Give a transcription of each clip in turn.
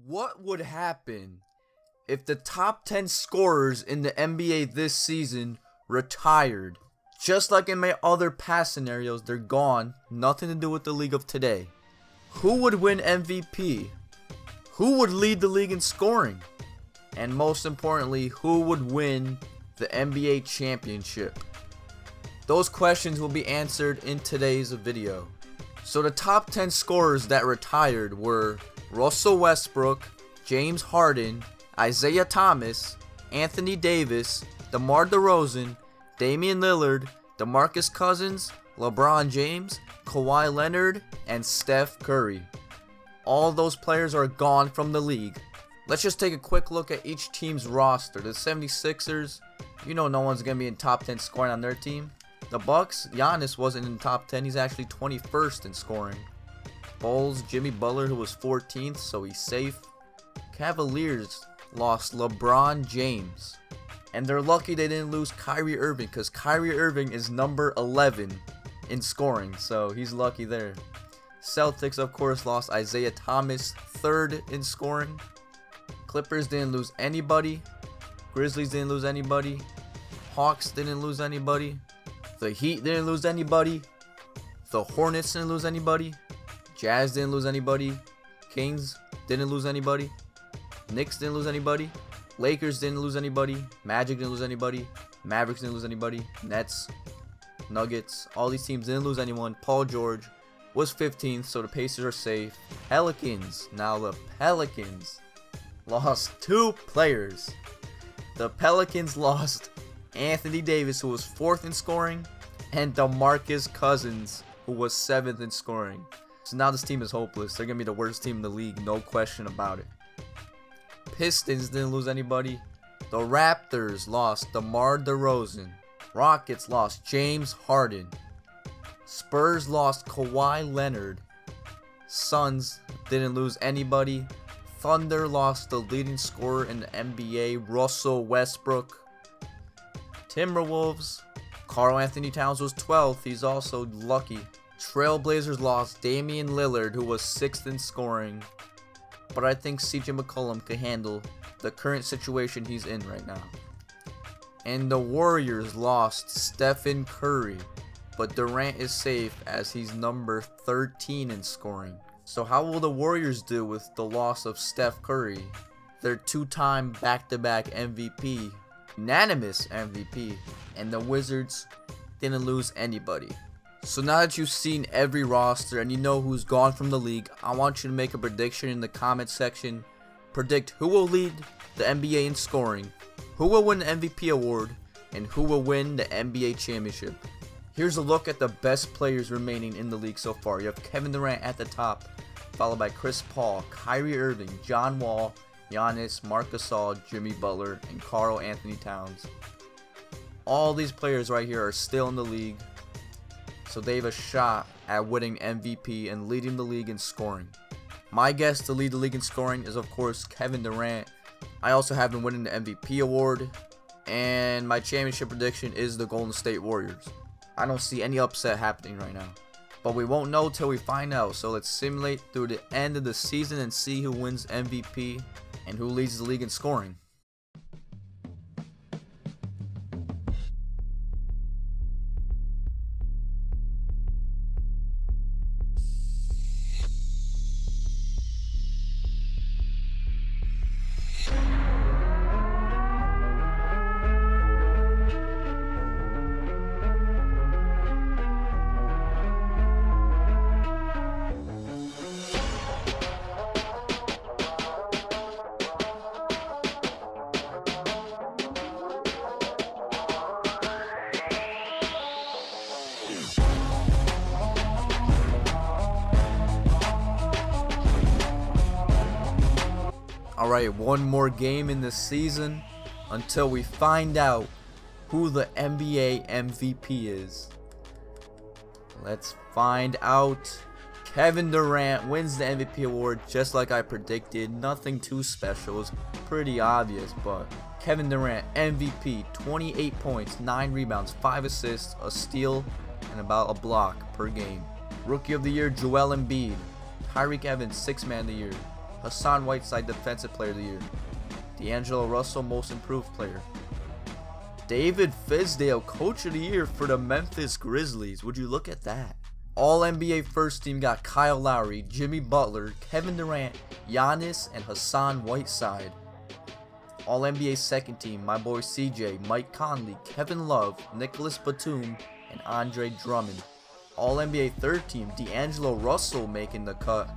What would happen if the top 10 scorers in the NBA this season retired? Just like in my other past scenarios, they're gone. Nothing to do with the league of today. Who would win MVP? Who would lead the league in scoring? And most importantly, who would win the NBA championship? Those questions will be answered in today's video. So the top 10 scorers that retired were Russell Westbrook, James Harden, Isaiah Thomas, Anthony Davis, DeMar DeRozan, Damian Lillard, DeMarcus Cousins, LeBron James, Kawhi Leonard, and Steph Curry. All those players are gone from the league. Let's just take a quick look at each team's roster. The 76ers, you know no one's going to be in top 10 scoring on their team. The Bucks, Giannis wasn't in the top 10. He's actually 21st in scoring. Bulls, Jimmy Butler, who was 14th, so he's safe. Cavaliers lost LeBron James. And they're lucky they didn't lose Kyrie Irving, because Kyrie Irving is number 11 in scoring, so he's lucky there. Celtics, of course, lost Isaiah Thomas, 3rd in scoring. Clippers didn't lose anybody. Grizzlies didn't lose anybody. Hawks didn't lose anybody. The Heat didn't lose anybody. The Hornets didn't lose anybody. Jazz didn't lose anybody. Kings didn't lose anybody. Knicks didn't lose anybody. Lakers didn't lose anybody. Magic didn't lose anybody. Mavericks didn't lose anybody. Nets, Nuggets, all these teams didn't lose anyone. Paul George was 15th, so the Pacers are safe. Pelicans, now the Pelicans lost 2 players. The Pelicans lost Anthony Davis, who was 4th in scoring, and DeMarcus Cousins, who was 7th in scoring. So now this team is hopeless. They're going to be the worst team in the league, no question about it. Pistons didn't lose anybody. The Raptors lost DeMar DeRozan. Rockets lost James Harden. Spurs lost Kawhi Leonard. Suns didn't lose anybody. Thunder lost the leading scorer in the NBA, Russell Westbrook. Timberwolves, Karl Anthony Towns was 12th. He's also lucky. Trailblazers lost Damian Lillard, who was 6th in scoring. But I think CJ McCollum could handle the current situation he's in right now. And the Warriors lost Stephen Curry. But Durant is safe as he's number 13 in scoring. So how will the Warriors do with the loss of Steph Curry? Their 2-time back-to-back MVP. Unanimous MVP. And the Wizards didn't lose anybody. So now that you've seen every roster and you know who's gone from the league, I want you to make a prediction in the comment section. Predict who will lead the NBA in scoring, who will win the MVP award, and who will win the NBA championship. Here's a look at the best players remaining in the league so far. You have Kevin Durant at the top, followed by Chris Paul, Kyrie Irving, John Wall, Giannis, Marc Gasol, Jimmy Butler, and Karl Anthony Towns. All these players right here are still in the league, so they have a shot at winning MVP and leading the league in scoring. My guess to lead the league in scoring is, of course, Kevin Durant. I also have him winning the MVP award, and my championship prediction is the Golden State Warriors. I don't see any upset happening right now, but we won't know till we find out. So let's simulate through the end of the season and see who wins MVP and who leads the league in scoring. Alright, one more game in the season until we find out who the NBA MVP is. Let's find out. Kevin Durant wins the MVP award just like I predicted. Nothing too special. It's pretty obvious, but Kevin Durant, MVP, 28 points, 9 rebounds, 5 assists, a steal, and about a block per game. Rookie of the Year, Joel Embiid. Tyreek Evans, 6th Man of the Year. Hassan Whiteside Defensive Player of the Year. D'Angelo Russell Most Improved Player. David Fizdale Coach of the Year for the Memphis Grizzlies. Would you look at that? All NBA First Team got Kyle Lowry, Jimmy Butler, Kevin Durant, Giannis, and Hassan Whiteside. All NBA Second Team, my boy CJ, Mike Conley, Kevin Love, Nicholas Batum, and Andre Drummond. All NBA Third Team, D'Angelo Russell making the cut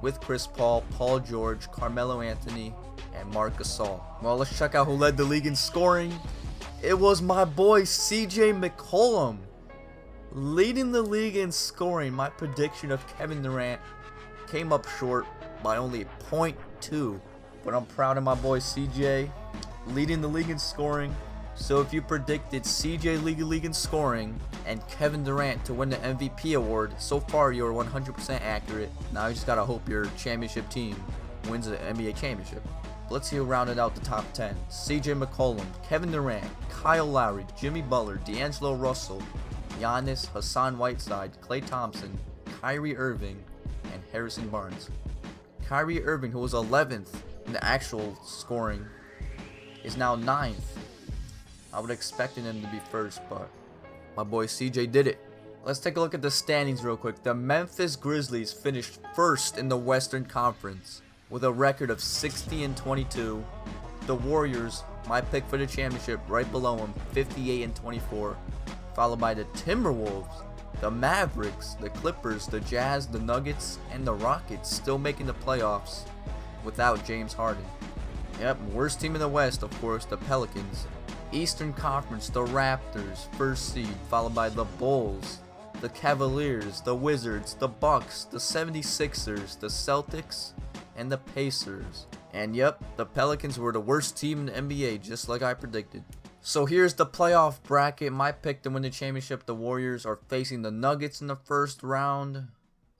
with Chris Paul, Paul George, Carmelo Anthony, and Marc Gasol. Well, let's check out who led the league in scoring. It was my boy CJ McCollum leading the league in scoring. My prediction of Kevin Durant came up short by only 0.2, but I'm proud of my boy CJ leading the league in scoring. So if you predicted CJ lead the league in scoring and Kevin Durant to win the MVP award, so far you're 100% accurate. Now you just gotta hope your championship team wins the NBA championship. Let's see who rounded out the top 10. CJ McCollum, Kevin Durant, Kyle Lowry, Jimmy Butler, D'Angelo Russell, Giannis, Hassan Whiteside, Klay Thompson, Kyrie Irving, and Harrison Barnes. Kyrie Irving, who was 11th in the actual scoring, is now 9th. I would have expected him to be first, but my boy CJ did it. Let's take a look at the standings real quick. The Memphis Grizzlies finished first in the Western Conference with a record of 60-22. The Warriors, my pick for the championship, right below them, 58-24. Followed by the Timberwolves, the Mavericks, the Clippers, the Jazz, the Nuggets, and the Rockets, still making the playoffs without James Harden. Yep, worst team in the West, of course, the Pelicans. Eastern Conference, the Raptors, first seed, followed by the Bulls, the Cavaliers, the Wizards, the Bucks, the 76ers, the Celtics, and the Pacers. And yep, the Pelicans were the worst team in the NBA, just like I predicted. So here's the playoff bracket. My pick to win the championship, the Warriors are facing the Nuggets in the first round.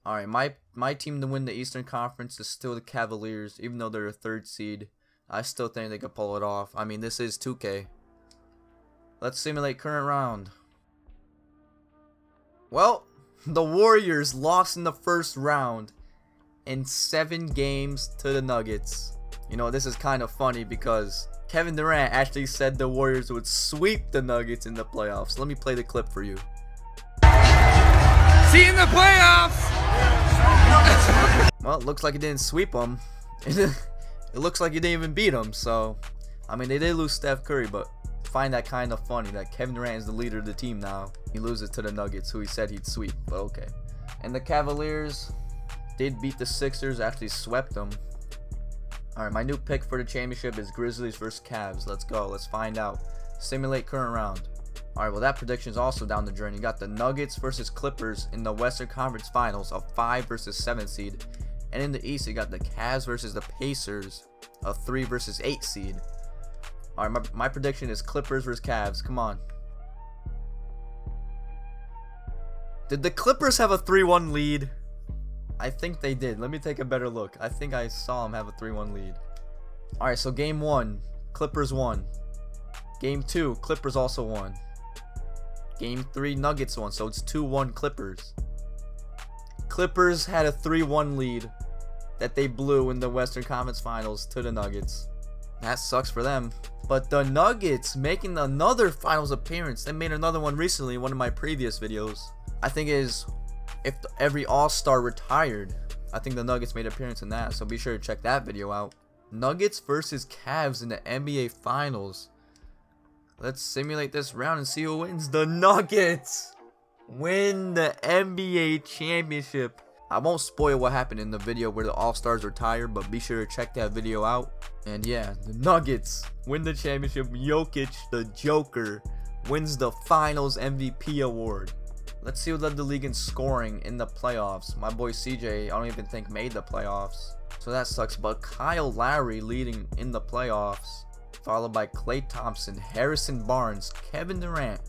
Alright, my team to win the Eastern Conference is still the Cavaliers, even though they're a third seed. I still think they could pull it off. I mean, this is 2K. Let's simulate current round. Well, the Warriors lost in the first round in 7 games to the Nuggets. You know, this is kind of funny because Kevin Durant actually said the Warriors would sweep the Nuggets in the playoffs. Let me play the clip for you. See you in the playoffs! Well, it looks like he didn't sweep them. It looks like he didn't even beat them. So, I mean, they did lose Steph Curry, but find that kind of funny that Kevin Durant is the leader of the team now. He loses to the Nuggets, who he said he'd sweep, but okay. And the Cavaliers did beat the Sixers, actually swept them. Alright, my new pick for the championship is Grizzlies versus Cavs. Let's go, let's find out. Simulate current round. Alright, well that prediction is also down the drain. You got the Nuggets versus Clippers in the Western Conference Finals, a 5 versus 7 seed. And in the East, you got the Cavs versus the Pacers, a 3 versus 8 seed. Alright, my prediction is Clippers versus Cavs. Come on. Did the Clippers have a 3-1 lead? I think they did. Let me take a better look. I think I saw them have a 3-1 lead. Alright, so game 1, Clippers won. Game 2, Clippers also won. Game 3, Nuggets won. So it's 2-1 Clippers. Clippers had a 3-1 lead that they blew in the Western Conference Finals to the Nuggets. That sucks for them. But the Nuggets making another finals appearance. They made another one recently in one of my previous videos. I think it is if every all-star retired. I think the Nuggets made an appearance in that. So be sure to check that video out. Nuggets versus Cavs in the NBA Finals. Let's simulate this round and see who wins. The Nuggets win the NBA Championship. I won't spoil what happened in the video where the All-Stars retired, but be sure to check that video out. And yeah, the Nuggets win the championship. Jokic, the Joker, wins the Finals MVP award. Let's see who led the league in scoring in the playoffs. My boy CJ, I don't even think made the playoffs, so that sucks. But Kyle Lowry leading in the playoffs, followed by Klay Thompson, Harrison Barnes, Kevin Durant,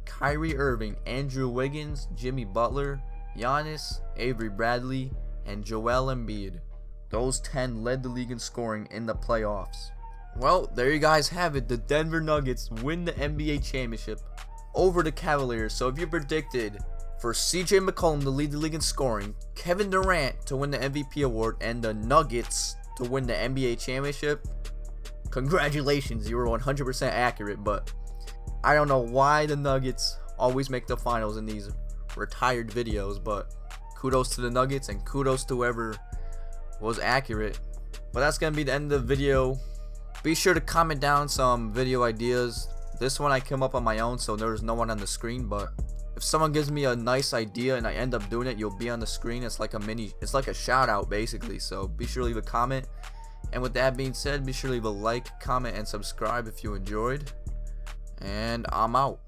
Kyrie Irving, Andrew Wiggins, Jimmy Butler, Giannis, Avery Bradley, and Joel Embiid. Those 10 led the league in scoring in the playoffs. Well, there you guys have it. The Denver Nuggets win the NBA championship over the Cavaliers. So if you predicted for CJ McCollum to lead the league in scoring, Kevin Durant to win the MVP award, and the Nuggets to win the NBA championship, congratulations, you were 100% accurate. But I don't know why the Nuggets always make the finals in these retired videos, but kudos to the Nuggets and kudos to whoever was accurate. But that's gonna be the end of the video. Be sure to comment down some video ideas. This one I came up on my own, so there's no one on the screen, but if someone gives me a nice idea and I end up doing it, you'll be on the screen. It's like a shout out basically. So be sure to leave a comment. And with that being said, be sure to leave a like, comment, and subscribe if you enjoyed. And I'm out.